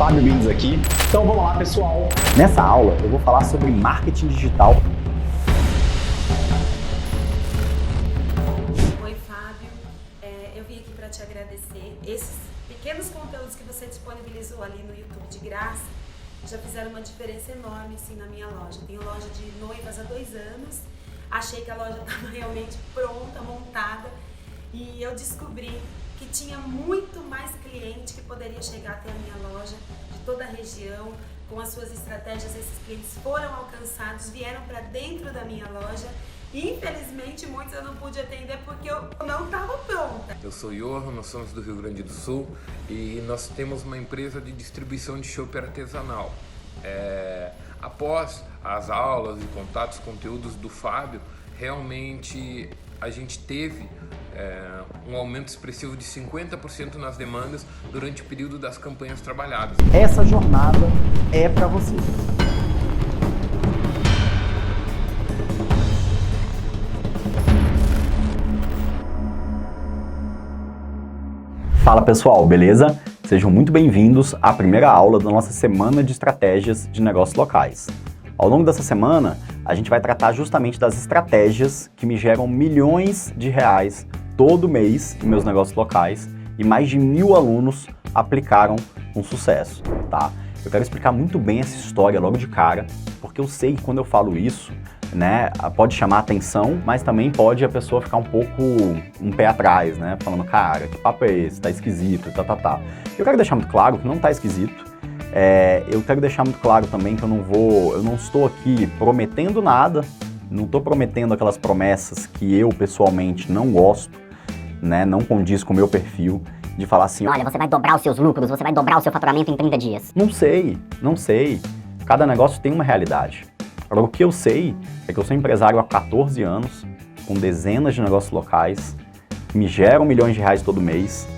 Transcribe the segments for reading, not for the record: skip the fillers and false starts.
Fábio Mendes aqui. Então vamos lá, pessoal. Nessa aula eu vou falar sobre marketing digital. Oi, Fábio. Eu vim aqui para te agradecer. Esses pequenos conteúdos que você disponibilizou ali no YouTube de graça já fizeram uma diferença enorme assim, na minha loja. Tenho loja de noivas há 2 anos. Achei que a loja estava realmente pronta, montada. E eu descobri que tinha muito mais cliente que poderia chegar até a minha loja, de toda a região. Com as suas estratégias, esses clientes foram alcançados, vieram para dentro da minha loja. Infelizmente, muitos eu não pude atender porque eu não estava pronta. Eu sou Johan, nós somos do Rio Grande do Sul e nós temos uma empresa de distribuição de chopp artesanal. Após as aulas e contatos, conteúdos do Fábio, realmente a gente teve um aumento expressivo de 50% nas demandas durante o período das campanhas trabalhadas. Essa jornada é para você. Fala pessoal, beleza? Sejam muito bem-vindos à primeira aula da nossa semana de estratégias de negócios locais. Ao longo dessa semana, a gente vai tratar justamente das estratégias que me geram milhões de reais todo mês em meus negócios locais e mais de 1000 alunos aplicaram com sucesso, tá? Eu quero explicar muito bem essa história logo de cara, porque eu sei que quando eu falo isso, né, pode chamar atenção, mas também pode a pessoa ficar um pé atrás, né, falando, cara, que papo é esse? Tá esquisito, tá. Eu quero deixar muito claro que não tá esquisito. Eu quero deixar muito claro também que eu não estou aqui prometendo nada, não estou prometendo aquelas promessas que eu pessoalmente não gosto, né, não condiz com o meu perfil, de falar assim, olha, você vai dobrar os seus lucros, você vai dobrar o seu faturamento em 30 dias. Não sei. Cada negócio tem uma realidade. Agora, o que eu sei é que eu sou empresário há 14 anos, com dezenas de negócios locais, que me geram milhões de reais todo mês,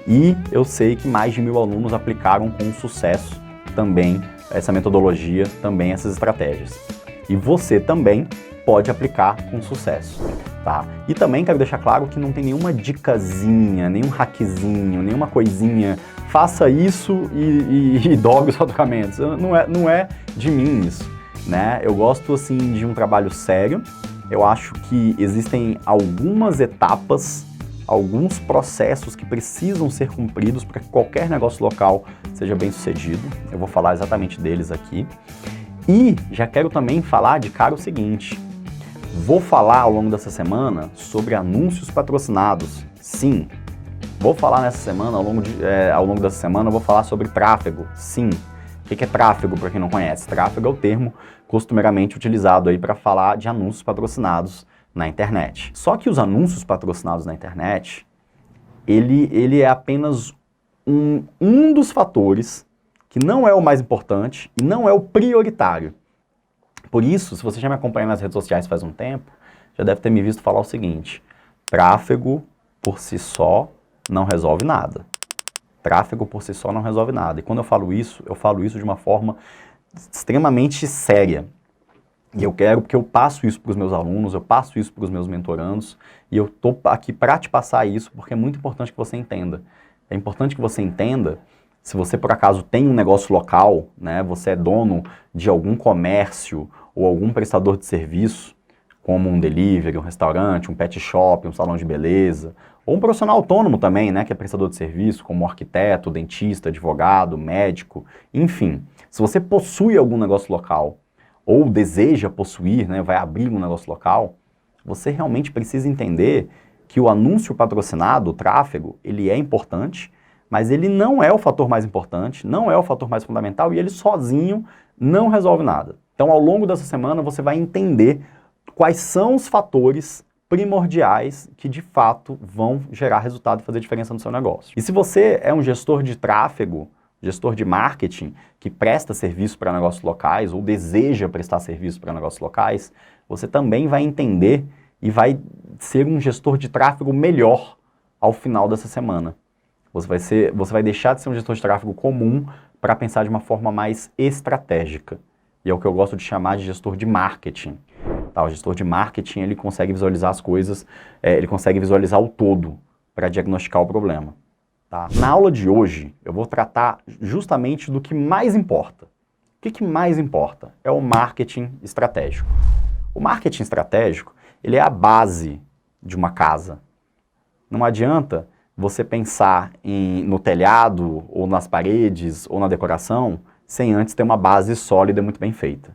e eu sei que mais de 1000 alunos aplicaram com sucesso também essa metodologia, também essas estratégias. E você também pode aplicar com sucesso, tá? E também quero deixar claro que não tem nenhuma dicasinha, nenhum hackzinho, nenhuma coisinha, faça isso e dobre os faturamentos. Não é de mim isso, né? Eu gosto, assim, de um trabalho sério. Eu acho que existem algumas etapas, alguns processos que precisam ser cumpridos para que qualquer negócio local seja bem sucedido. Eu vou falar exatamente deles aqui. E já quero também falar de cara o seguinte, vou falar ao longo dessa semana sobre anúncios patrocinados. Sim, vou falar nessa semana, ao longo dessa semana, eu vou falar sobre tráfego. Sim. O que é tráfego, para quem não conhece? Tráfego é o termo costumeiramente utilizado aí para falar de anúncios patrocinados na internet. Só que os anúncios patrocinados na internet, ele é apenas um dos fatores que não é o mais importante e não é o prioritário. Por isso, se você já me acompanha nas redes sociais faz um tempo, já deve ter me visto falar o seguinte, tráfego por si só não resolve nada. Tráfego por si só não resolve nada. E quando eu falo isso de uma forma extremamente séria. E eu quero, porque eu passo isso para os meus alunos, eu passo isso para os meus mentorandos, e eu estou aqui para te passar isso, porque é muito importante que você entenda. É importante que você entenda, se você por acaso tem um negócio local, né, você é dono de algum comércio ou algum prestador de serviço, como um delivery, um restaurante, um pet shop, um salão de beleza, ou um profissional autônomo também, né, que é prestador de serviço, como arquiteto, dentista, advogado, médico, enfim. Se você possui algum negócio local, ou deseja possuir, né, vai abrir um negócio local, você realmente precisa entender que o anúncio patrocinado, o tráfego, ele é importante, mas ele não é o fator mais importante, não é o fator mais fundamental e ele sozinho não resolve nada. Então, ao longo dessa semana, você vai entender quais são os fatores primordiais que, de fato, vão gerar resultado e fazer diferença no seu negócio. E se você é um gestor de tráfego, gestor de marketing, que presta serviço para negócios locais ou deseja prestar serviço para negócios locais, você também vai entender e vai ser um gestor de tráfego melhor ao final dessa semana. Você vai deixar de ser um gestor de tráfego comum para pensar de uma forma mais estratégica. E é o que eu gosto de chamar de gestor de marketing. Tá? O gestor de marketing, ele consegue visualizar as coisas, ele consegue visualizar o todo para diagnosticar o problema. Tá? Na aula de hoje, eu vou tratar justamente do que mais importa. O que mais importa? É o marketing estratégico. O marketing estratégico, ele é a base de uma casa. Não adianta você pensar no telhado, ou nas paredes, ou na decoração, sem antes ter uma base sólida e muito bem feita.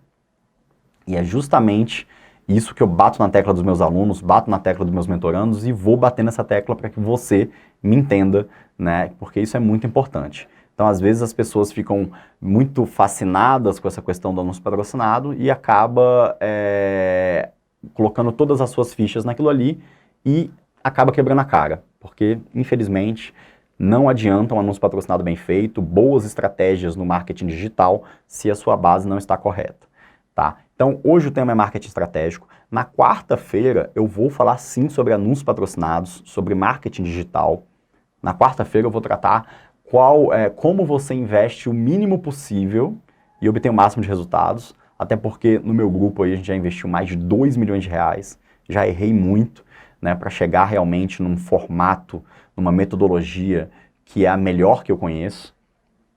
E é justamente isso que eu bato na tecla dos meus alunos, bato na tecla dos meus mentorandos e vou bater nessa tecla para que você me entenda, né? Porque isso é muito importante. Então, às vezes, as pessoas ficam muito fascinadas com essa questão do anúncio patrocinado e acaba colocando todas as suas fichas naquilo ali e acaba quebrando a cara. Porque, infelizmente, não adianta um anúncio patrocinado bem feito, boas estratégias no marketing digital, se a sua base não está correta. Tá? Então, hoje o tema é marketing estratégico. Na quarta-feira, eu vou falar sim sobre anúncios patrocinados, sobre marketing digital. Na quarta-feira eu vou tratar como você investe o mínimo possível e obter o máximo de resultados, até porque no meu grupo aí a gente já investiu mais de 2 milhões de reais, já errei muito, né, para chegar realmente num formato, numa metodologia que é a melhor que eu conheço,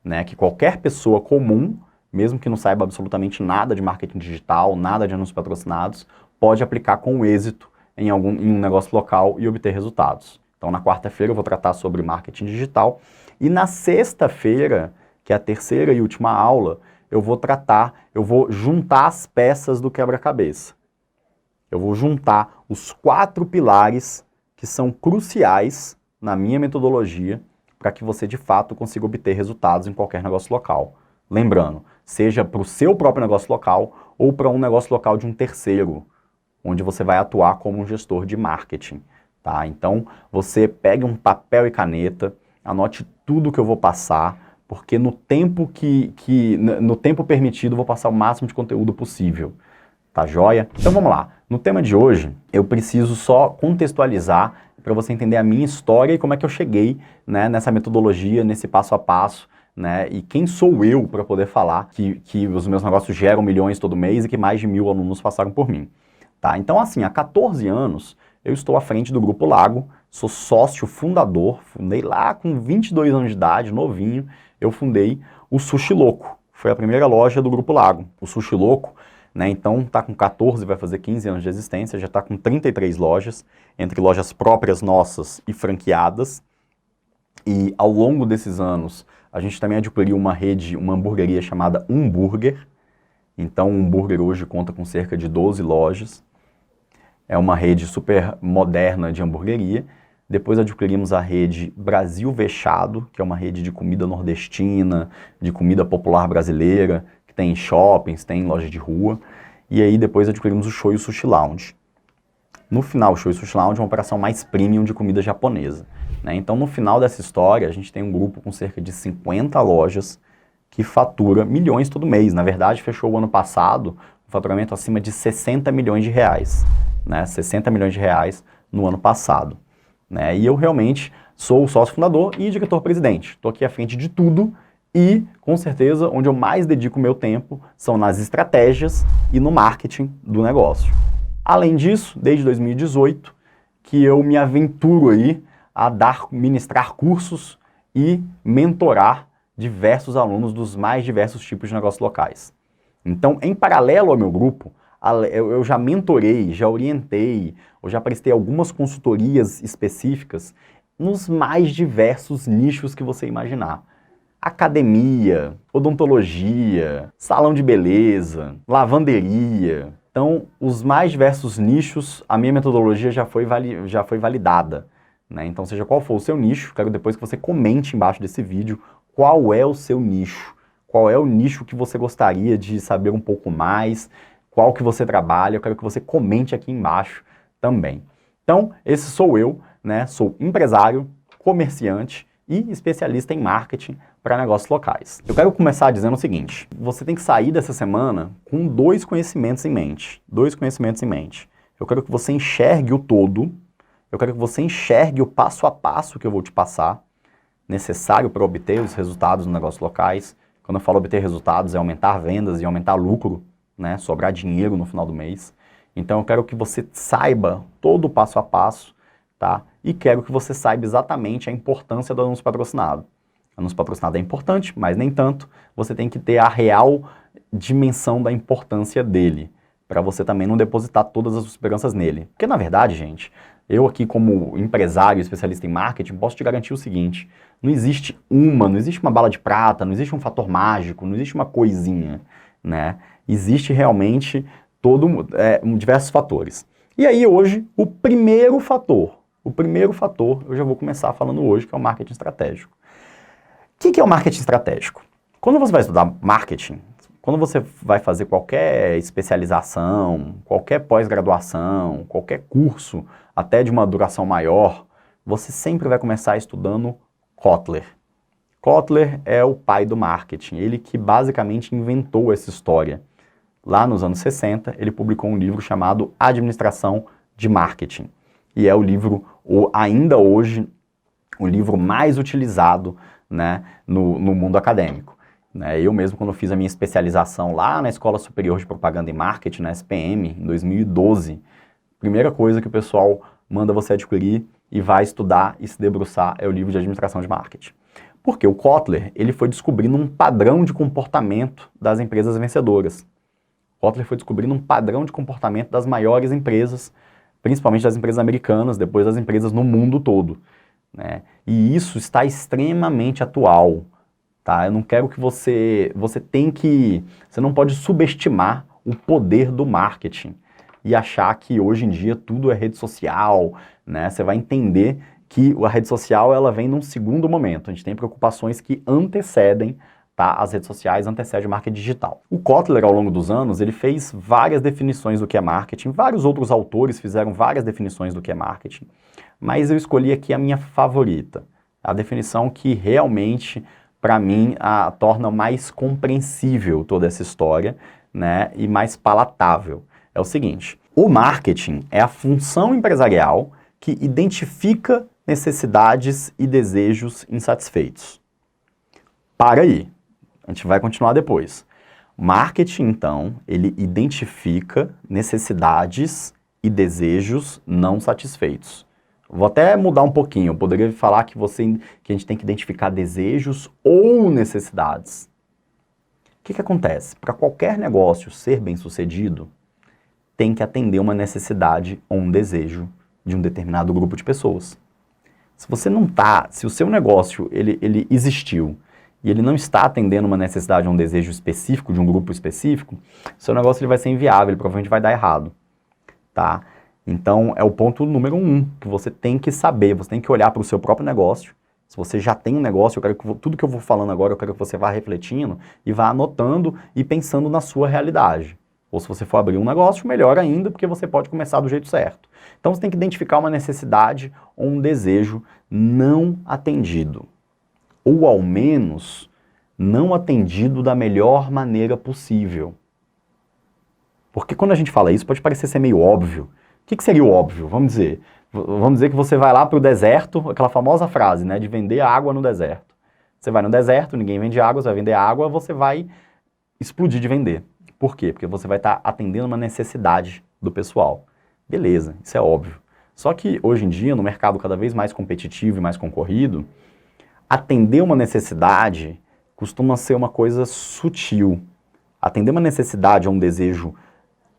né, que qualquer pessoa comum, mesmo que não saiba absolutamente nada de marketing digital, nada de anúncios patrocinados, pode aplicar com êxito em um negócio local e obter resultados. Então, na quarta-feira eu vou tratar sobre marketing digital e na sexta-feira, que é a terceira e última aula, eu vou juntar as peças do quebra-cabeça. Eu vou juntar os 4 pilares que são cruciais na minha metodologia para que você, de fato, consiga obter resultados em qualquer negócio local. Lembrando, seja para o seu próprio negócio local ou para um negócio local de um terceiro, onde você vai atuar como um gestor de marketing. Tá? Então, você pegue um papel e caneta, anote tudo que eu vou passar, porque no tempo no tempo permitido eu vou passar o máximo de conteúdo possível. Tá joia? Então vamos lá. No tema de hoje, eu preciso só contextualizar para você entender a minha história e como é que eu cheguei, né, nessa metodologia, nesse passo a passo, né, e quem sou eu para poder falar que os meus negócios geram milhões todo mês e que mais de 1.000 alunos passaram por mim. Tá? Então, assim, há 14 anos eu estou à frente do Grupo Lago, sou sócio fundador, fundei lá com 22 anos de idade, novinho, eu fundei o Sushi Louco, foi a primeira loja do Grupo Lago. O Sushi Louco, né, então tá com 14, vai fazer 15 anos de existência, já tá com 33 lojas, entre lojas próprias nossas e franqueadas, e ao longo desses anos a gente também adquiriu uma hamburgueria chamada Umburger. Então o Umburger hoje conta com cerca de 12 lojas. É uma rede super moderna de hamburgueria. Depois adquirimos a rede Brasil Vechado, que é uma rede de comida nordestina, de comida popular brasileira, que tem em shoppings, tem em loja de rua. E aí depois adquirimos o Shoyu Sushi Lounge. No final, o Shoyu Sushi Lounge é uma operação mais premium de comida japonesa. Né? Então, no final dessa história, a gente tem um grupo com cerca de 50 lojas que fatura milhões todo mês. Na verdade, fechou o ano passado um faturamento acima de 60 milhões de reais. Né? 60 milhões de reais no ano passado. Né? E eu realmente sou o sócio fundador e diretor-presidente. Estou aqui à frente de tudo e, com certeza, onde eu mais dedico o meu tempo são nas estratégias e no marketing do negócio. Além disso, desde 2018, que eu me aventuro aí a ministrar cursos e mentorar diversos alunos dos mais diversos tipos de negócios locais. Então, em paralelo ao meu grupo, eu já mentorei, já orientei, ou já prestei algumas consultorias específicas nos mais diversos nichos que você imaginar. Academia, odontologia, salão de beleza, lavanderia. Então, os mais diversos nichos, a minha metodologia já foi validada. Né? Então, seja qual for o seu nicho, quero depois que você comente embaixo desse vídeo qual é o seu nicho, qual é o nicho que você gostaria de saber um pouco mais, qual que você trabalha, eu quero que você comente aqui embaixo também. Então, esse sou eu, né? Sou empresário, comerciante e especialista em marketing para negócios locais. Eu quero começar dizendo o seguinte, você tem que sair dessa semana com 2 conhecimentos em mente. 2 conhecimentos em mente. Eu quero que você enxergue o todo, eu quero que você enxergue o passo a passo que eu vou te passar, necessário para obter os resultados nos negócios locais. Quando eu falo obter resultados, é aumentar vendas e aumentar lucro, né? Sobrar dinheiro no final do mês. Então eu quero que você saiba todo o passo a passo, tá? E quero que você saiba exatamente a importância do anúncio patrocinado. Anúncio patrocinado é importante, mas nem tanto. Você tem que ter a real dimensão da importância dele, para você também não depositar todas as suas esperanças nele. Porque, na verdade, gente, eu aqui como empresário, especialista em marketing, posso te garantir o seguinte: não existe uma bala de prata, não existe um fator mágico, não existe uma coisinha, né? Existe realmente diversos fatores. E aí hoje, o primeiro fator, eu já vou começar falando hoje, que é o marketing estratégico. O que é o marketing estratégico? Quando você vai estudar marketing, quando você vai fazer qualquer especialização, qualquer pós-graduação, qualquer curso, até de uma duração maior, você sempre vai começar estudando Kotler. Kotler é o pai do marketing, ele que basicamente inventou essa história. Lá nos anos 60, ele publicou um livro chamado Administração de Marketing. E é o livro, ainda hoje, o livro mais utilizado, né, no mundo acadêmico. Né? Eu mesmo, quando fiz a minha especialização lá na Escola Superior de Propaganda e Marketing, na SPM, em 2012, a primeira coisa que o pessoal manda você adquirir e vai estudar e se debruçar é o livro de Administração de Marketing. Porque o Kotler, ele foi descobrindo um padrão de comportamento das empresas vencedoras. Kotler foi descobrindo um padrão de comportamento das maiores empresas, principalmente das empresas americanas, depois das empresas no mundo todo. Né? E isso está extremamente atual. Tá? Eu não quero que você não pode subestimar o poder do marketing e achar que hoje em dia tudo é rede social, né? Você vai entender que a rede social ela vem num segundo momento. A gente tem preocupações que antecedem, tá? As redes sociais, antecedem o marketing digital. O Kotler, ao longo dos anos, ele fez várias definições do que é marketing, vários outros autores fizeram várias definições do que é marketing, mas eu escolhi aqui a minha favorita, a definição que realmente, para mim, torna mais compreensível toda essa história, né, e mais palatável. É o seguinte: o marketing é a função empresarial que identifica necessidades e desejos insatisfeitos. Para aí, a gente vai continuar depois. Marketing, então, ele identifica necessidades e desejos não satisfeitos. Vou até mudar um pouquinho, eu poderia falar que a gente tem que identificar desejos ou necessidades. O que acontece? Para qualquer negócio ser bem sucedido, tem que atender uma necessidade ou um desejo de um determinado grupo de pessoas. Se o seu negócio ele existiu e ele não está atendendo uma necessidade ou um desejo específico de um grupo específico, seu negócio ele vai ser inviável, ele provavelmente vai dar errado, tá? Então, é o ponto número 1, que você tem que saber, você tem que olhar para o seu próprio negócio. Se você já tem um negócio, tudo que eu vou falando agora, eu quero que você vá refletindo e vá anotando e pensando na sua realidade. Ou se você for abrir um negócio, melhor ainda, porque você pode começar do jeito certo. Então, você tem que identificar uma necessidade ou um desejo não atendido. Ou, ao menos, não atendido da melhor maneira possível. Porque quando a gente fala isso, pode parecer ser meio óbvio. O que seria o óbvio? Vamos dizer que você vai lá para o deserto, aquela famosa frase, né, de vender água no deserto. Você vai no deserto, ninguém vende água, você vai vender água, você vai explodir de vender. Por quê? Porque você vai estar atendendo uma necessidade do pessoal. Beleza, isso é óbvio. Só que hoje em dia, no mercado cada vez mais competitivo e mais concorrido, atender uma necessidade costuma ser uma coisa sutil. Atender uma necessidade ou um desejo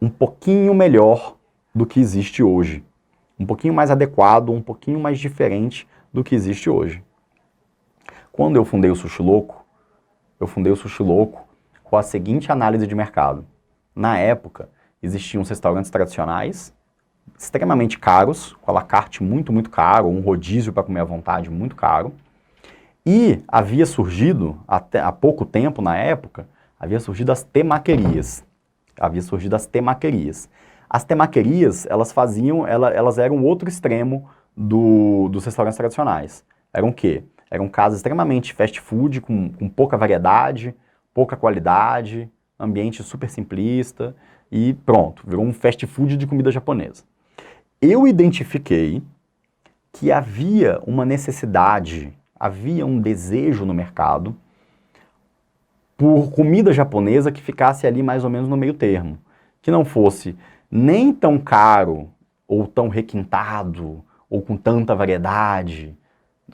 um pouquinho melhor do que existe hoje. Um pouquinho mais adequado, um pouquinho mais diferente do que existe hoje. Quando eu fundei o Sushi Louco, com a seguinte análise de mercado. Na época, existiam os restaurantes tradicionais, extremamente caros, com a la carte muito, muito caro, um rodízio para comer à vontade muito caro. E havia surgido, até há pouco tempo na época, as temaquerias. As temaquerias, elas eram outro extremo dos restaurantes tradicionais. Eram o quê? Eram casas extremamente fast food, com pouca variedade, pouca qualidade, ambiente super simplista e pronto, virou um fast food de comida japonesa. Eu identifiquei que havia uma necessidade, havia um desejo no mercado por comida japonesa que ficasse ali mais ou menos no meio termo, que não fosse nem tão caro ou tão requintado ou com tanta variedade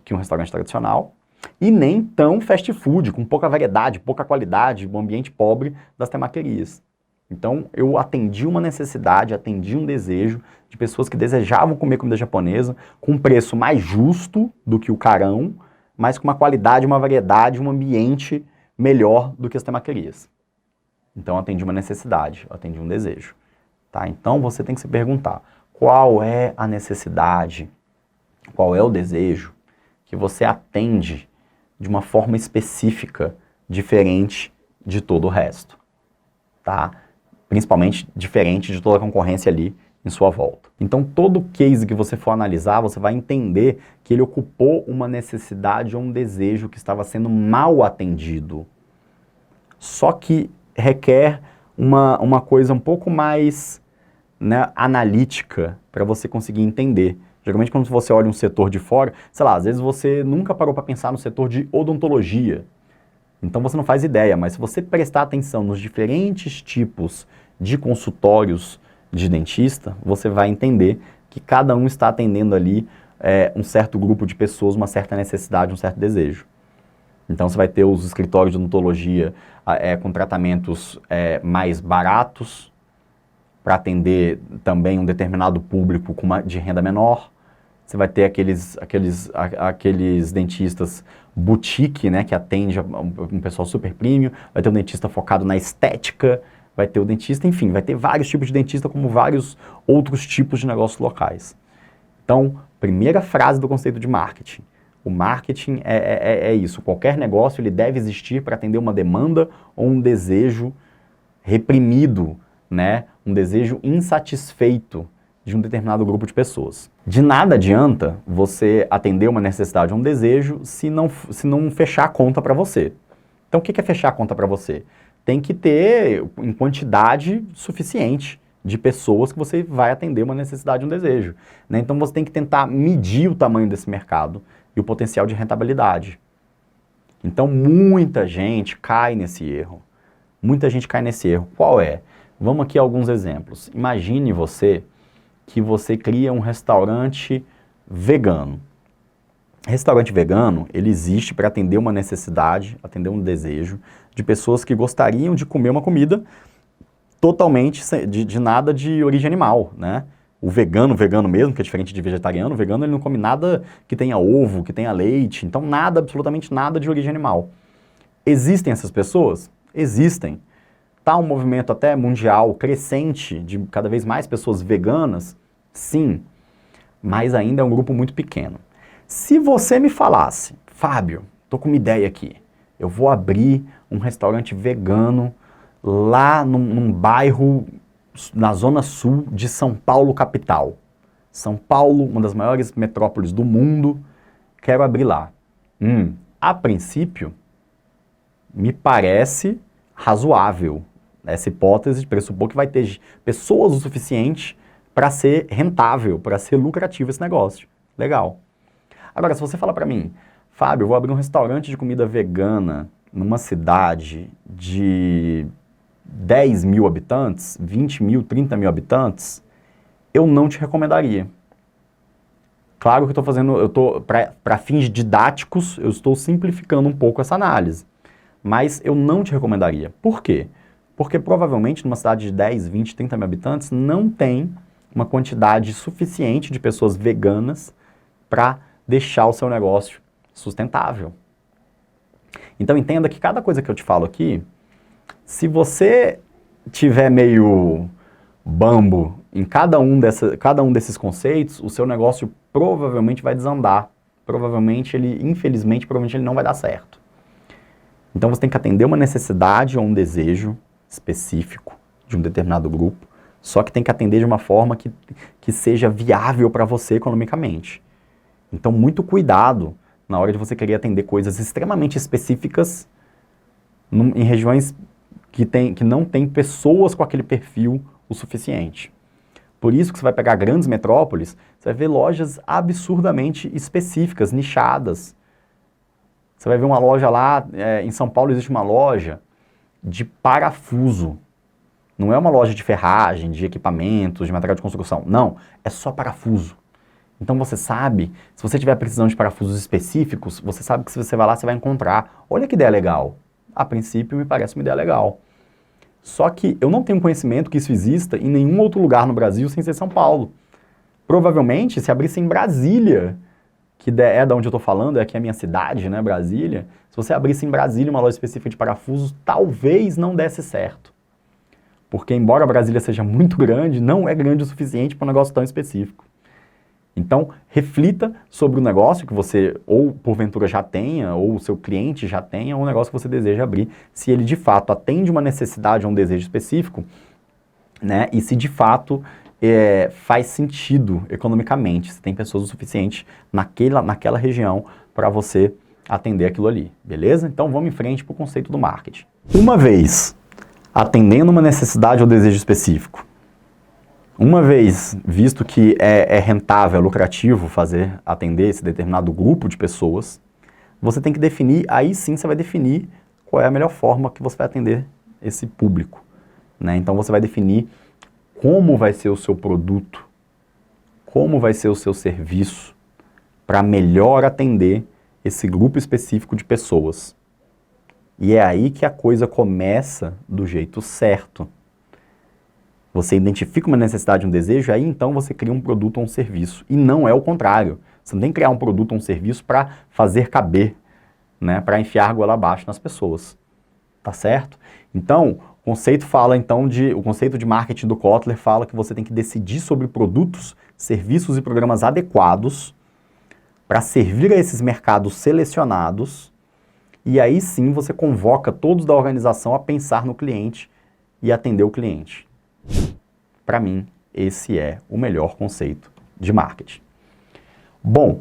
que um restaurante tradicional, e nem tão fast food, com pouca variedade, pouca qualidade, um ambiente pobre das temaquerias. Então, eu atendi uma necessidade, atendi um desejo de pessoas que desejavam comer comida japonesa com um preço mais justo do que o carão, mas com uma qualidade, uma variedade, um ambiente melhor do que as temaquerias. Então, eu atendi uma necessidade, eu atendi um desejo. Tá? Então, você tem que se perguntar, qual é a necessidade, qual é o desejo que você atende de uma forma específica, diferente de todo o resto, tá? Principalmente diferente de toda a concorrência ali em sua volta. Então, todo case que você for analisar, você vai entender que ele ocupou uma necessidade ou um desejo que estava sendo mal atendido. Só que requer uma coisa um pouco mais, né, analítica para você conseguir entender. Geralmente, quando você olha um setor de fora, sei lá, às vezes você nunca parou para pensar no setor de odontologia. Então você não faz ideia, mas se você prestar atenção nos diferentes tipos de consultórios de dentista, você vai entender que cada um está atendendo ali um certo grupo de pessoas, uma certa necessidade, um certo desejo. Então você vai ter os escritórios de odontologia com tratamentos mais baratos, para atender também um determinado público de renda menor. Você vai ter aqueles dentistas boutique, né, que atende um pessoal super premium, vai ter um dentista focado na estética, vai ter o dentista, enfim, vai ter vários tipos de dentista como vários outros tipos de negócios locais. Então, primeira frase do conceito de marketing. O marketing é isso, qualquer negócio ele deve existir para atender uma demanda ou um desejo reprimido, né, um desejo insatisfeito de um determinado grupo de pessoas. De nada adianta você atender uma necessidade ou um desejo se não fechar a conta para você. Então, o que é fechar a conta para você? Tem que ter em quantidade suficiente de pessoas que você vai atender uma necessidade ou um desejo, né? Então, você tem que tentar medir o tamanho desse mercado e o potencial de rentabilidade. Então, muita gente cai nesse erro. Muita gente cai nesse erro. Qual é? Vamos aqui a alguns exemplos. Imagine que você cria um restaurante vegano. Restaurante vegano, ele existe para atender uma necessidade, atender um desejo de pessoas que gostariam de comer uma comida totalmente de nada de origem animal, né? O vegano mesmo, que é diferente de vegetariano, o vegano ele não come nada que tenha ovo, que tenha leite, então nada, absolutamente nada de origem animal. Existem essas pessoas? Existem. Está um movimento até mundial crescente de cada vez mais pessoas veganas? Sim, mas ainda é um grupo muito pequeno. Se você me falasse, Fábio, tô com uma ideia aqui, eu vou abrir um restaurante vegano lá num bairro na zona sul de São Paulo, capital. São Paulo, uma das maiores metrópoles do mundo, quero abrir lá. A princípio, me parece razoável essa hipótese de pressupor que vai ter pessoas o suficiente para ser rentável, para ser lucrativo esse negócio. Legal. Agora, se você fala para mim, Fábio, eu vou abrir um restaurante de comida vegana numa cidade de 10 mil habitantes, 20 mil, 30 mil habitantes, eu não te recomendaria. Claro que para fins didáticos, eu estou simplificando um pouco essa análise. Mas eu não te recomendaria. Por quê? Porque provavelmente numa cidade de 10, 20, 30 mil habitantes não tem uma quantidade suficiente de pessoas veganas para deixar o seu negócio sustentável. Então entenda que cada coisa que eu te falo aqui, se você tiver meio bambo em cada um desses conceitos, o seu negócio provavelmente vai desandar. Provavelmente infelizmente, ele não vai dar certo. Então você tem que atender uma necessidade ou um desejo específico de um determinado grupo, só que tem que atender de uma forma que seja viável para você economicamente. Então muito cuidado na hora de você querer atender coisas extremamente específicas em regiões que não tem pessoas com aquele perfil o suficiente. Por isso que você vai pegar grandes metrópoles, você vai ver lojas absurdamente específicas, nichadas. Você vai ver uma loja lá, em São Paulo existe uma loja de parafuso. Não é uma loja de ferragem, de equipamentos, de material de construção. Não, é só parafuso. Então você sabe, se você tiver precisão de parafusos específicos, você sabe que se você vai lá, você vai encontrar. Olha que ideia legal. A princípio me parece uma ideia legal. Só que eu não tenho conhecimento que isso exista em nenhum outro lugar no Brasil sem ser São Paulo. Provavelmente, se abrisse em Brasília, que é da onde eu estou falando, é aqui a minha cidade, né, Brasília, se você abrisse em Brasília uma loja específica de parafusos, talvez não desse certo. Porque embora Brasília seja muito grande, não é grande o suficiente para um negócio tão específico. Então, reflita sobre o negócio que você, ou porventura já tenha, ou o seu cliente já tenha, ou o negócio que você deseja abrir, se ele de fato atende uma necessidade ou um desejo específico, né, e se de fato faz sentido economicamente, se tem pessoas o suficiente naquela região para você atender aquilo ali, beleza? Então, vamos em frente para o conceito do marketing. Uma vez atendendo uma necessidade ou desejo específico, uma vez visto que é rentável, é lucrativo atender esse determinado grupo de pessoas, você tem que definir, aí sim você vai definir qual é a melhor forma que você vai atender esse público, né? Então você vai definir como vai ser o seu produto, como vai ser o seu serviço para melhor atender esse grupo específico de pessoas. E é aí que a coisa começa do jeito certo. Você identifica uma necessidade, um desejo, aí então você cria um produto ou um serviço. E não é o contrário. Você não tem que criar um produto ou um serviço para fazer caber, né, para enfiar goela abaixo nas pessoas. Tá certo? Então, o conceito de marketing do Kotler fala que você tem que decidir sobre produtos, serviços e programas adequados para servir a esses mercados selecionados, e aí sim você convoca todos da organização a pensar no cliente e atender o cliente. Para mim, esse é o melhor conceito de marketing. Bom,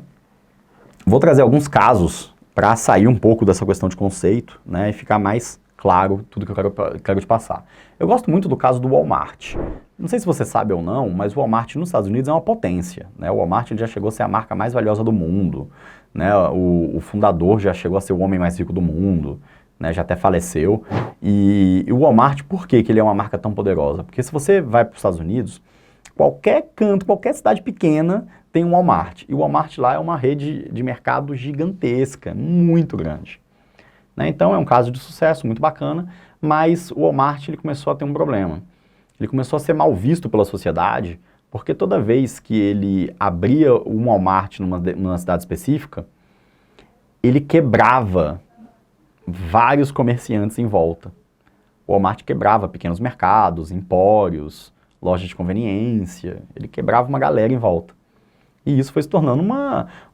vou trazer alguns casos para sair um pouco dessa questão de conceito, né, e ficar mais claro tudo que eu quero te passar. Eu gosto muito do caso do Walmart. Não sei se você sabe ou não, mas o Walmart nos Estados Unidos é uma potência, né? O Walmart já chegou a ser a marca mais valiosa do mundo, né? O fundador já chegou a ser o homem mais rico do mundo, né? Já até faleceu. E o Walmart, por que ele é uma marca tão poderosa? Porque se você vai para os Estados Unidos, qualquer canto, qualquer cidade pequena tem um Walmart. E o Walmart lá é uma rede de mercado gigantesca, muito grande. Né? Então é um caso de sucesso, muito bacana, mas o Walmart ele começou a ter um problema. Ele começou a ser mal visto pela sociedade, porque toda vez que ele abria um Walmart numa cidade específica, ele quebrava vários comerciantes em volta. O Walmart quebrava pequenos mercados, empórios, lojas de conveniência, ele quebrava uma galera em volta. E isso foi se tornando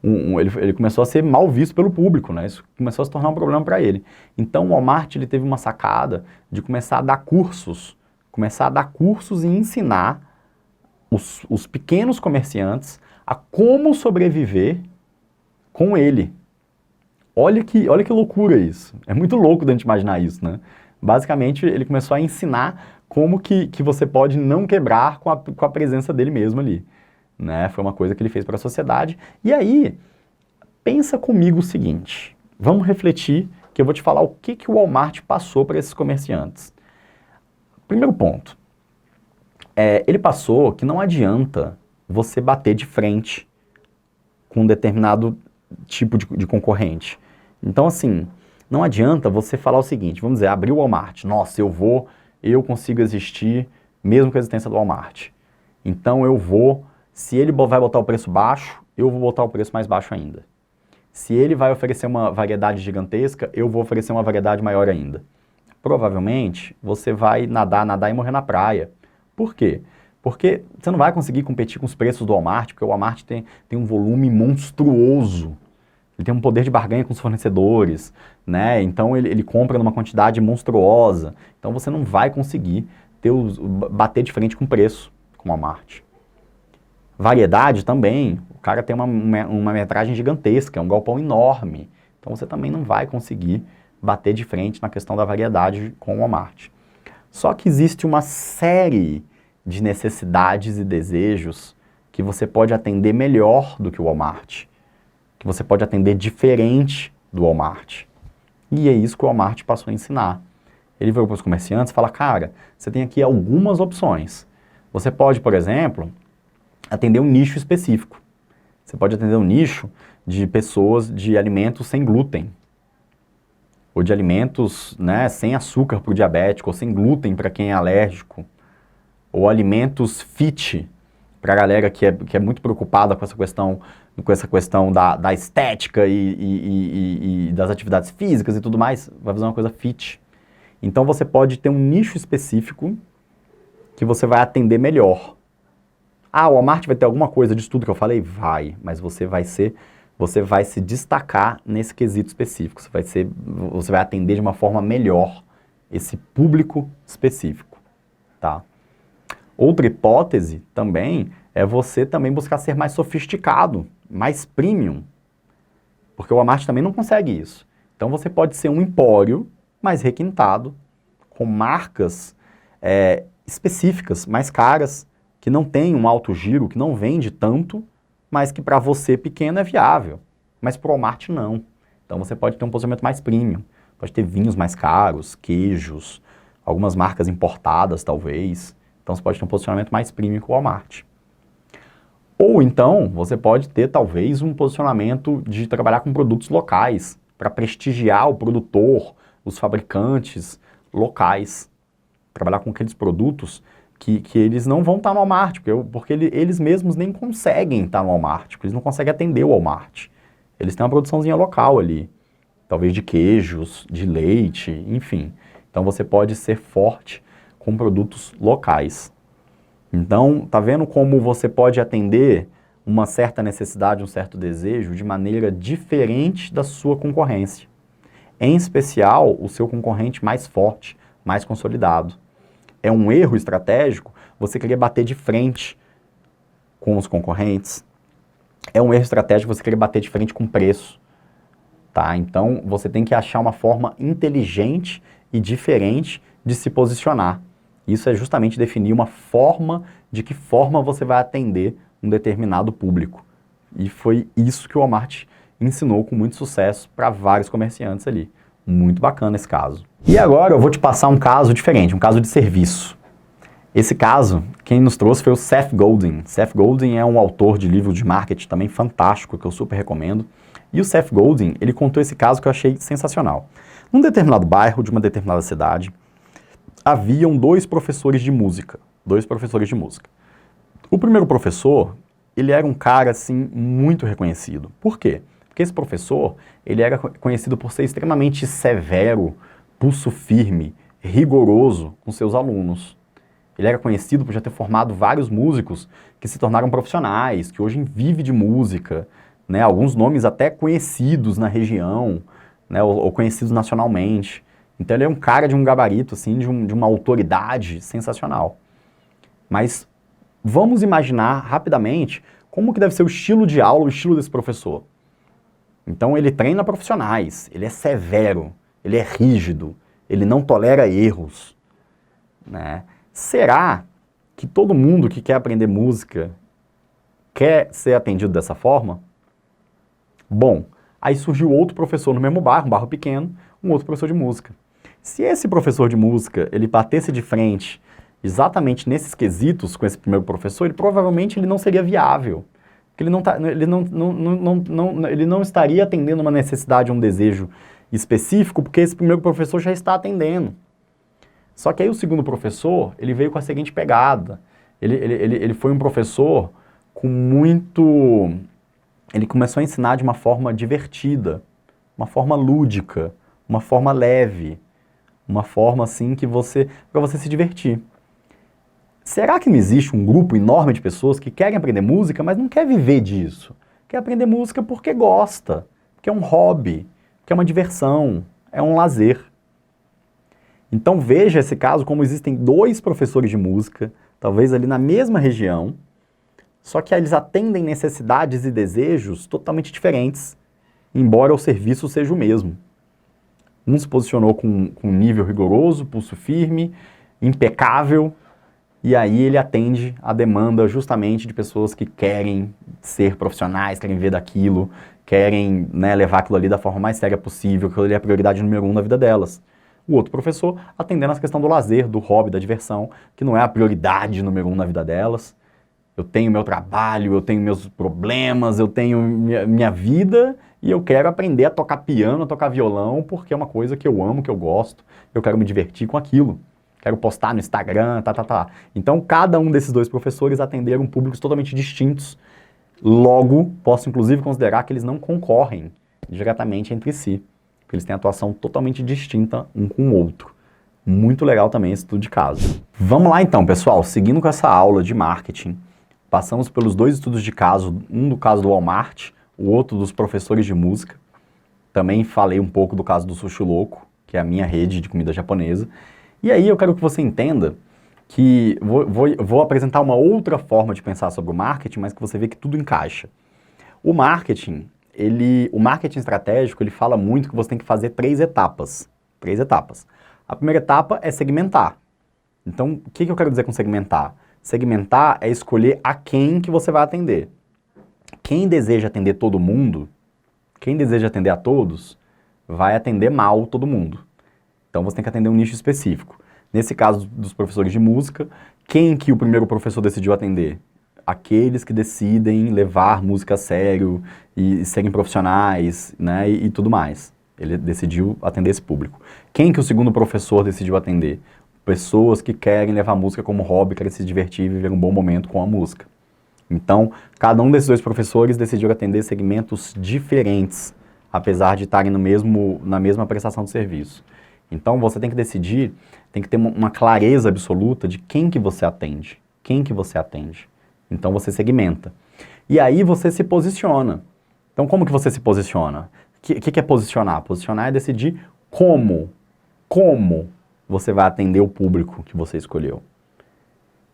ele começou a ser mal visto pelo público, né? Isso começou a se tornar um problema para ele. Então o Walmart ele teve uma sacada de começar a dar cursos e ensinar os pequenos comerciantes a como sobreviver com ele. Olha que loucura isso. É muito louco da gente imaginar isso, né? Basicamente, ele começou a ensinar como que você pode não quebrar com a presença dele mesmo ali. Né? Foi uma coisa que ele fez para a sociedade. E aí, pensa comigo o seguinte. Vamos refletir que eu vou te falar o que o Walmart passou para esses comerciantes. Primeiro ponto. Ele passou que não adianta você bater de frente com um determinado tipo de concorrente. Então, assim, não adianta você falar o seguinte, vamos dizer, abrir o Walmart. Nossa, eu consigo existir mesmo com a existência do Walmart. Então, se ele vai botar o preço baixo, eu vou botar o preço mais baixo ainda. Se ele vai oferecer uma variedade gigantesca, eu vou oferecer uma variedade maior ainda. Provavelmente, você vai nadar e morrer na praia. Por quê? Porque você não vai conseguir competir com os preços do Walmart, porque o Walmart tem um volume monstruoso. Ele tem um poder de barganha com os fornecedores, né? Então ele compra numa quantidade monstruosa. Então você não vai conseguir bater de frente com o preço com o Walmart. Variedade também, o cara tem uma metragem gigantesca, é um galpão enorme. Então você também não vai conseguir bater de frente na questão da variedade com o Walmart. Só que existe uma série de necessidades e desejos que você pode atender melhor do que o Walmart, que você pode atender diferente do Walmart. E é isso que o Walmart passou a ensinar. Ele veio para os comerciantes e fala, cara, você tem aqui algumas opções. Você pode, por exemplo, atender um nicho específico. Você pode atender um nicho de pessoas de alimentos sem glúten, ou de alimentos, né, sem açúcar para o diabético, ou sem glúten para quem é alérgico, ou alimentos fit para a galera que é muito preocupada com essa questão da estética e das atividades físicas e tudo mais, vai fazer uma coisa fit. Então você pode ter um nicho específico que você vai atender melhor. Ah, o Walmart vai ter alguma coisa disso tudo que eu falei? Vai, mas você vai se destacar nesse quesito específico. Você vai atender de uma forma melhor esse público específico, tá? Outra hipótese também é você também buscar ser mais sofisticado, mais premium, porque o Walmart também não consegue isso. Então você pode ser um empório mais requintado, com marcas específicas, mais caras, que não tem um alto giro, que não vende tanto, mas que para você pequeno é viável, mas para o Walmart não. Então você pode ter um posicionamento mais premium, pode ter vinhos mais caros, queijos, algumas marcas importadas talvez. Então você pode ter um posicionamento mais premium que o Walmart. Ou então você pode ter talvez um posicionamento de trabalhar com produtos locais, para prestigiar o produtor, os fabricantes locais. Trabalhar com aqueles produtos que eles não vão estar no Walmart, porque eles mesmos nem conseguem estar no Walmart, porque eles não conseguem atender o Walmart. Eles têm uma produçãozinha local ali, talvez de queijos, de leite, enfim. Então você pode ser forte com produtos locais. Então, tá vendo como você pode atender uma certa necessidade, um certo desejo de maneira diferente da sua concorrência. Em especial, o seu concorrente mais forte, mais consolidado. É um erro estratégico você querer bater de frente com os concorrentes. É um erro estratégico você querer bater de frente com preço. Tá? Então, você tem que achar uma forma inteligente e diferente de se posicionar. Isso é justamente definir uma forma, de que forma você vai atender um determinado público. E foi isso que o Walmart ensinou com muito sucesso para vários comerciantes ali. Muito bacana esse caso. E agora eu vou te passar um caso diferente, um caso de serviço. Esse caso, quem nos trouxe foi o Seth Godin. Seth Godin é um autor de livros de marketing também fantástico, que eu super recomendo. E o Seth Godin, ele contou esse caso que eu achei sensacional. Num determinado bairro de uma determinada cidade, haviam dois professores de música. O primeiro professor, ele era um cara, assim, muito reconhecido. Por quê? Porque esse professor, ele era conhecido por ser extremamente severo, pulso firme, rigoroso com seus alunos. Ele era conhecido por já ter formado vários músicos que se tornaram profissionais, que hoje vivem de música, né? Alguns nomes até conhecidos na região, né? ou conhecidos nacionalmente. Então ele é um cara de um gabarito, assim, de uma autoridade sensacional. Mas vamos imaginar rapidamente como que deve ser o estilo de aula, o estilo desse professor. Então ele treina profissionais, ele é severo, ele é rígido, ele não tolera erros, né? Será que todo mundo que quer aprender música quer ser atendido dessa forma? Bom, aí surgiu outro professor no mesmo bairro, um bairro pequeno, um outro professor de música. Se esse professor de música, ele batesse de frente exatamente nesses quesitos com esse primeiro professor, ele provavelmente ele não seria viável. Porque ele não estaria atendendo uma necessidade, um desejo específico, porque esse primeiro professor já está atendendo. Só que aí o segundo professor, ele veio com a seguinte pegada. Ele foi um professor com muito... Ele começou a ensinar de uma forma divertida, uma forma lúdica, uma forma leve, uma forma assim que para você se divertir. Será que não existe um grupo enorme de pessoas que querem aprender música, mas não quer viver disso? Quer aprender música porque gosta, porque é um hobby, porque é uma diversão, é um lazer. Então veja esse caso como existem dois professores de música, talvez ali na mesma região, só que eles atendem necessidades e desejos totalmente diferentes, embora o serviço seja o mesmo. Um se posicionou com um nível rigoroso, pulso firme, impecável, e aí ele atende a demanda justamente de pessoas que querem ser profissionais, querem ver daquilo, querem, né, levar aquilo ali da forma mais séria possível, que aquilo ali é a prioridade número 1 na vida delas. O outro professor atendendo a questão do lazer, do hobby, da diversão, que não é a prioridade número 1 na vida delas. Eu tenho meu trabalho, eu tenho meus problemas, eu tenho minha vida e eu quero aprender a tocar piano, a tocar violão, porque é uma coisa que eu amo, que eu gosto, eu quero me divertir com aquilo. Quero postar no Instagram, Então, cada um desses dois professores atenderam públicos totalmente distintos. Logo, posso inclusive considerar que eles não concorrem diretamente entre si, porque eles têm atuação totalmente distinta um com o outro. Muito legal também esse estudo de caso. Vamos lá então, pessoal, seguindo com essa aula de marketing, passamos pelos dois estudos de caso, um do caso do Walmart, o outro dos professores de música. Também falei um pouco do caso do Sushi Louco, que é a minha rede de comida japonesa. E aí eu quero que você entenda que vou apresentar uma outra forma de pensar sobre o marketing, mas que você vê que tudo encaixa. O marketing estratégico, ele fala muito que você tem que fazer 3 etapas. 3 etapas. A primeira etapa é segmentar. Então, o que eu quero dizer com segmentar? Segmentar é escolher a quem que você vai atender. Quem deseja atender todo mundo, quem deseja atender a todos, vai atender mal todo mundo. Então você tem que atender um nicho específico. Nesse caso dos professores de música, quem que o primeiro professor decidiu atender? Aqueles que decidem levar música a sério e serem profissionais, né, e tudo mais. Ele decidiu atender esse público. Quem que o segundo professor decidiu atender? Pessoas que querem levar a música como hobby, querem se divertir e viver um bom momento com a música. Então, cada um desses dois professores decidiu atender segmentos diferentes, apesar de estarem na mesma prestação de serviço. Então, você tem que decidir, tem que ter uma clareza absoluta de quem que você atende. Quem que você atende. Então, você segmenta. E aí, você se posiciona. Então, como que você se posiciona? O que é posicionar? Posicionar é decidir como você vai atender o público que você escolheu.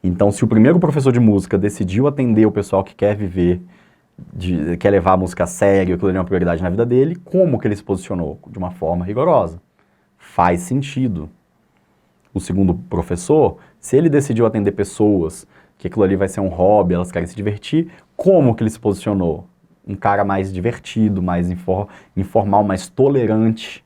Então, se o primeiro professor de música decidiu atender o pessoal que quer viver, quer levar a música a sério, que ele é uma prioridade na vida dele, como que ele se posicionou? De uma forma rigorosa. Faz sentido. O segundo professor, se ele decidiu atender pessoas, que aquilo ali vai ser um hobby, elas querem se divertir, como que ele se posicionou? Um cara mais divertido, mais informal, mais tolerante.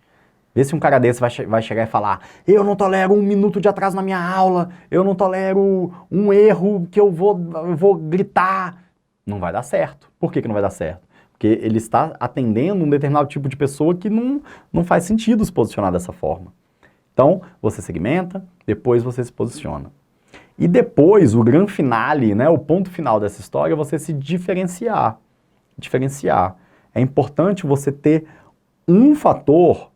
Vê se um cara desse vai chegar e falar: eu não tolero 1 minuto de atraso na minha aula, eu não tolero um erro que eu vou gritar. Não vai dar certo. Por que não vai dar certo? Porque ele está atendendo um determinado tipo de pessoa que não faz sentido se posicionar dessa forma. Então, você segmenta, depois você se posiciona. E depois, o grande finale, né, o ponto final dessa história é você se diferenciar. É importante você ter um fator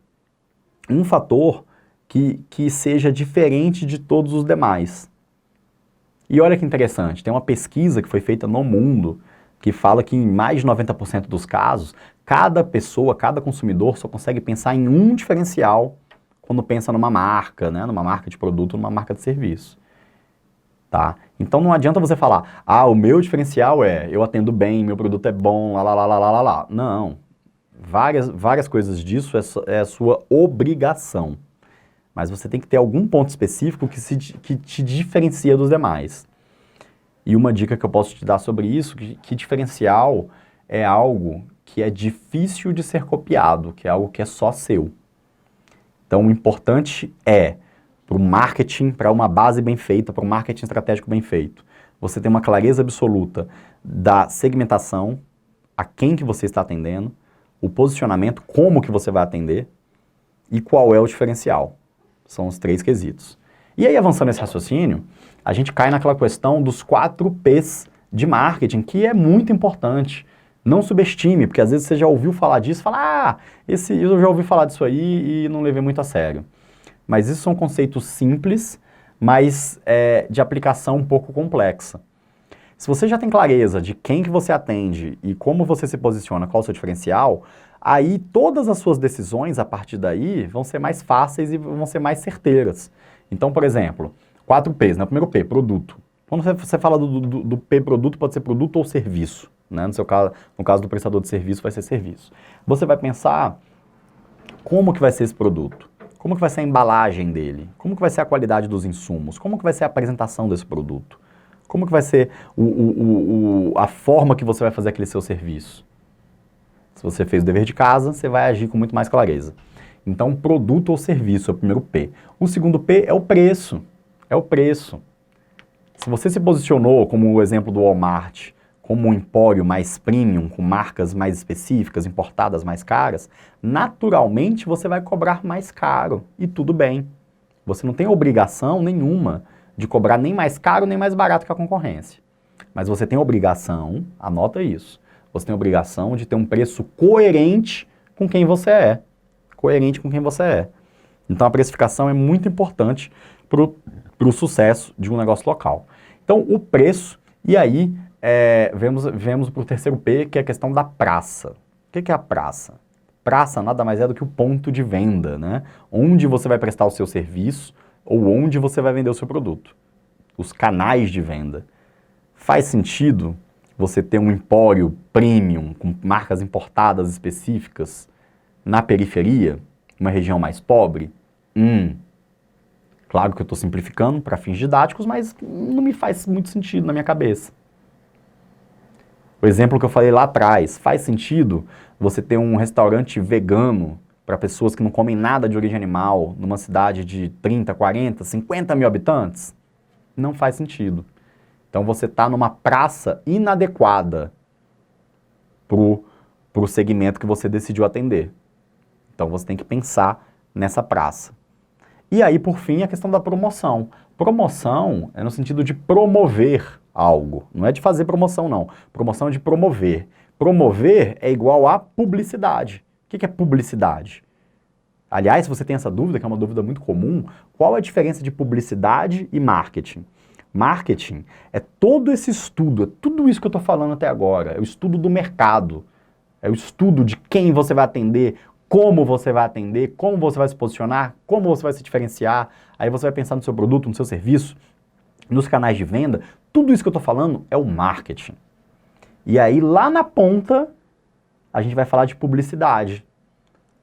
que seja diferente de todos os demais. E olha que interessante, tem uma pesquisa que foi feita no mundo que fala que em mais de 90% dos casos, cada pessoa, cada consumidor só consegue pensar em um diferencial quando pensa numa marca, né, numa marca de produto, numa marca de serviço. Tá? Então não adianta você falar: o meu diferencial é eu atendo bem, meu produto é bom, lá. Não. Várias coisas disso é a sua obrigação. Mas você tem que ter algum ponto específico que te diferencia dos demais. E uma dica que eu posso te dar sobre isso, que diferencial é algo que é difícil de ser copiado, que é algo que é só seu. Então o importante é, para o marketing, para uma base bem feita, para um marketing estratégico bem feito, você tem uma clareza absoluta da segmentação, a quem que você está atendendo, o posicionamento, como que você vai atender e qual é o diferencial. São os 3 quesitos. E aí, avançando nesse raciocínio, a gente cai naquela questão dos 4 P's de marketing, que é muito importante. Não subestime, porque às vezes você já ouviu falar disso e fala: eu já ouvi falar disso aí e não levei muito a sério. Mas isso são conceitos simples, mas de aplicação um pouco complexa. Se você já tem clareza de quem que você atende e como você se posiciona, qual é o seu diferencial, aí todas as suas decisões a partir daí vão ser mais fáceis e vão ser mais certeiras. Então, por exemplo, 4 P's, né? O primeiro P, produto. Quando você fala do P, produto, pode ser produto ou serviço. Né? No caso do prestador de serviço, vai ser serviço. Você vai pensar como que vai ser esse produto. Como que vai ser a embalagem dele? Como que vai ser a qualidade dos insumos? Como que vai ser a apresentação desse produto? Como que vai ser a forma que você vai fazer aquele seu serviço? Se você fez o dever de casa, você vai agir com muito mais clareza. Então, produto ou serviço é o primeiro P. O segundo P é o preço. É o preço. Se você se posicionou, como o exemplo do Walmart, como um empório mais premium, com marcas mais específicas, importadas mais caras, naturalmente você vai cobrar mais caro. E tudo bem. Você não tem obrigação nenhuma de cobrar nem mais caro nem mais barato que a concorrência. Mas você tem obrigação, anota isso, você tem obrigação de ter um preço coerente com quem você é. Coerente com quem você é. Então a precificação é muito importante para o sucesso de um negócio local. Então o preço, e aí vemos para o terceiro P, que é a questão da praça. O que é a praça? Praça nada mais é do que o ponto de venda, né? Onde você vai prestar o seu serviço ou onde você vai vender o seu produto. Os canais de venda. Faz sentido você ter um empório premium com marcas importadas específicas na periferia, uma região mais pobre? Claro que eu estou simplificando para fins didáticos, mas não me faz muito sentido na minha cabeça. O exemplo que eu falei lá atrás, faz sentido você ter um restaurante vegano para pessoas que não comem nada de origem animal numa cidade de 30, 40, 50 mil habitantes? Não faz sentido. Então você está numa praça inadequada para o segmento que você decidiu atender. Então você tem que pensar nessa praça. E aí, por fim, a questão da promoção. Promoção é no sentido de promover algo. Não é de fazer promoção, não. Promoção é de promover. Promover é igual a publicidade. O que é publicidade? Aliás, se você tem essa dúvida, que é uma dúvida muito comum, qual é a diferença de publicidade e marketing? Marketing é todo esse estudo, é tudo isso que eu estou falando até agora. É o estudo do mercado. É o estudo de quem você vai atender, como você vai atender, como você vai se posicionar, como você vai se diferenciar. Aí você vai pensar no seu produto, no seu serviço, nos canais de venda. Tudo isso que eu estou falando é o marketing. E aí, lá na ponta, a gente vai falar de publicidade.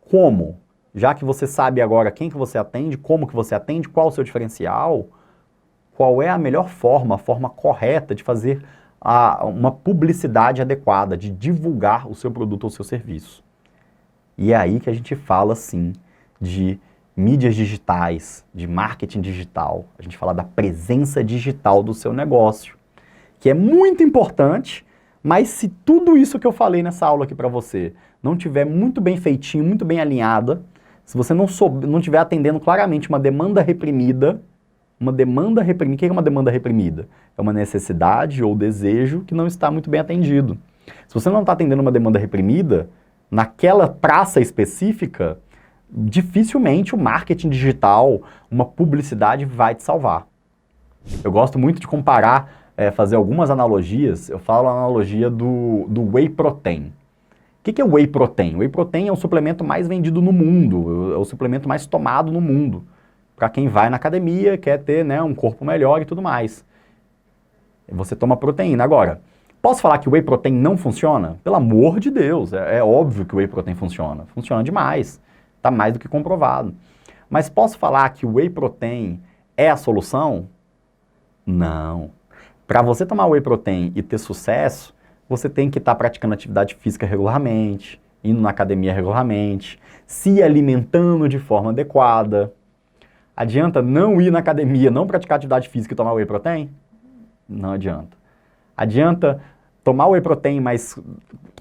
Como? Já que você sabe agora quem que você atende, como que você atende, qual o seu diferencial, qual é a melhor forma, a forma correta de fazer uma publicidade adequada, de divulgar o seu produto ou o seu serviço. E é aí que a gente fala, sim, de mídias digitais, de marketing digital. A gente fala da presença digital do seu negócio, que é muito importante, mas se tudo isso que eu falei nessa aula aqui para você não tiver muito bem feitinho, muito bem alinhada, se você não estiver atendendo claramente uma demanda reprimida, o que é uma demanda reprimida? É uma necessidade ou desejo que não está muito bem atendido. Se você não está atendendo uma demanda reprimida, naquela praça específica, dificilmente o marketing digital, uma publicidade vai te salvar. Eu gosto muito de comparar, fazer algumas analogias. Eu falo a analogia do Whey Protein. O que é o Whey Protein? O Whey Protein é o suplemento mais vendido no mundo, é o suplemento mais tomado no mundo. Para quem vai na academia, quer ter, né, um corpo melhor e tudo mais. Você toma proteína. Agora, posso falar que o Whey Protein não funciona? Pelo amor de Deus, é óbvio que o Whey Protein funciona. Funciona demais. Está mais do que comprovado. Mas posso falar que o Whey Protein é a solução? Não. Para você tomar Whey Protein e ter sucesso, você tem que estar praticando atividade física regularmente, indo na academia regularmente, se alimentando de forma adequada. Adianta não ir na academia, não praticar atividade física e tomar Whey Protein? Não adianta. Adianta tomar Whey Protein, mas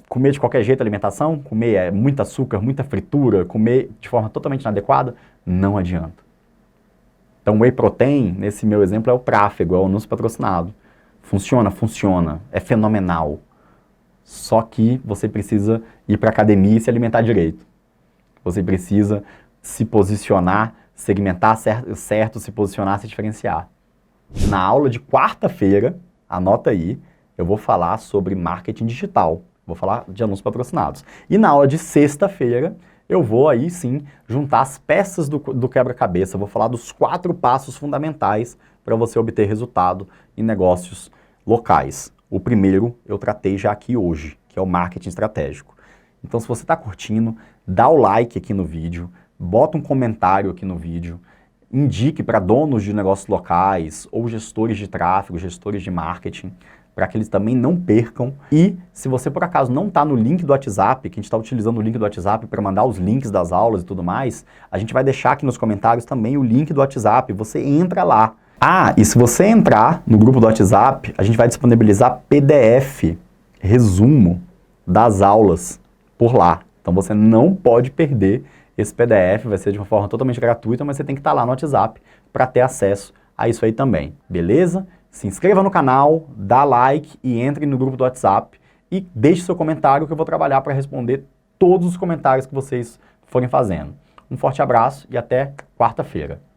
comer de qualquer jeito a alimentação? Comer muito açúcar, muita fritura, comer de forma totalmente inadequada? Não adianta. Então, Whey Protein, nesse meu exemplo, é o tráfego, é o anúncio patrocinado. Funciona, funciona, é fenomenal. Só que você precisa ir para a academia e se alimentar direito. Você precisa se posicionar, segmentar certo, se posicionar, se diferenciar. Na aula de quarta-feira, anota aí, eu vou falar sobre marketing digital. Vou falar de anúncios patrocinados. E na aula de sexta-feira, eu vou aí sim juntar as peças do quebra-cabeça. Vou falar dos 4 passos fundamentais para você obter resultado em negócios locais. O primeiro eu tratei já aqui hoje, que é o marketing estratégico. Então, se você está curtindo, dá o like aqui no vídeo, bota um comentário aqui no vídeo, indique para donos de negócios locais ou gestores de tráfego, gestores de marketing, para que eles também não percam. E se você por acaso não está no link do WhatsApp, que a gente está utilizando o link do WhatsApp para mandar os links das aulas e tudo mais, a gente vai deixar aqui nos comentários também o link do WhatsApp. Você entra lá Ah, e se você entrar no grupo do WhatsApp, a gente vai disponibilizar PDF, resumo das aulas por lá. Então você não pode perder esse PDF, vai ser de uma forma totalmente gratuita, mas você tem que estar lá no WhatsApp para ter acesso a isso aí também, beleza? Se inscreva no canal, dá like e entre no grupo do WhatsApp e deixe seu comentário que eu vou trabalhar para responder todos os comentários que vocês forem fazendo. Um forte abraço e até quarta-feira.